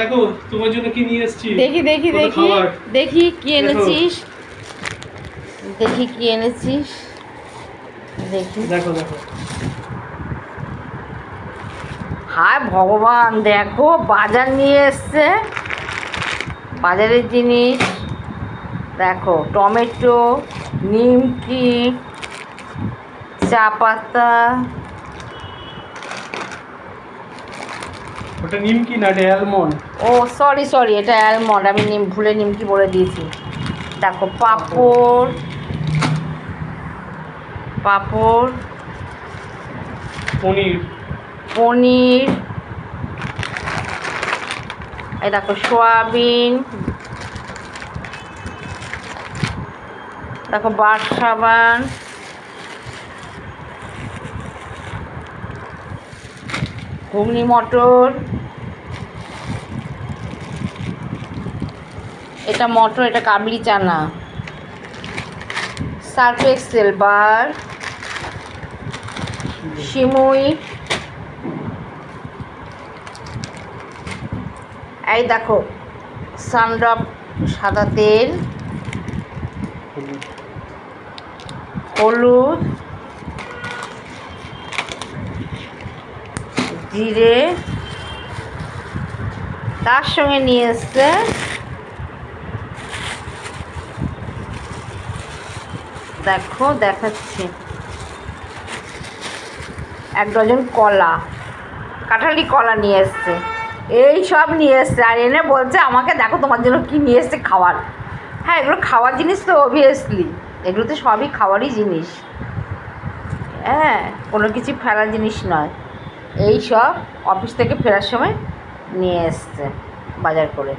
দেখো তোমার জন্য কি নিয়ে এসেছি। দেখি দেখি কত দেখি খাবার। দেখি কি দেখো। এনেছিস, দেখি কি এনেছিস, দেখি। দেখো দেখো হায় ভগবান, দেখো বাজার নিয়ে এসছে, বাজারের জিনিস। দেখো টমেটো, নিমকি, চা পাতা। ওটা নিমকি না, এটা অ্যালমন্ড। ও সরি সরি, এটা অ্যালমন্ড, আমি ভুলে নিমকি বলে দিয়েছি। দেখো পাঁপড়, পাঁপড়, পনির, পনির, এই দেখো সয়াবিন, দেখো বার সাবান, ঘুগনি মটর, এটা মটর, এটা কাবলি চানা, সার্ফ এক্সেল বার, সিমুই, এই দেখো সানড্রপ সাদা তেল, হলুদ, জিরে, তার সঙ্গে নিয়ে এসছে দেখো দেখাচ্ছি 1 ডজন কলা, কাঁঠালি কলা নিয়ে এসছে, এই সব নিয়ে এসছে। আর এনে বলছে আমাকে দেখো তোমার জন্য কি নিয়ে এসছে খাবার। হ্যাঁ, এগুলো খাওয়ার জিনিস তো, অবভিয়াসলি এগুলো তো সবই খাওয়ারই জিনিস। হ্যাঁ, কোনো কিছু ফেলার জিনিস নয়। এই সব অফিস থেকে ফেরার সময় নিয়ে এসছে বাজার করে।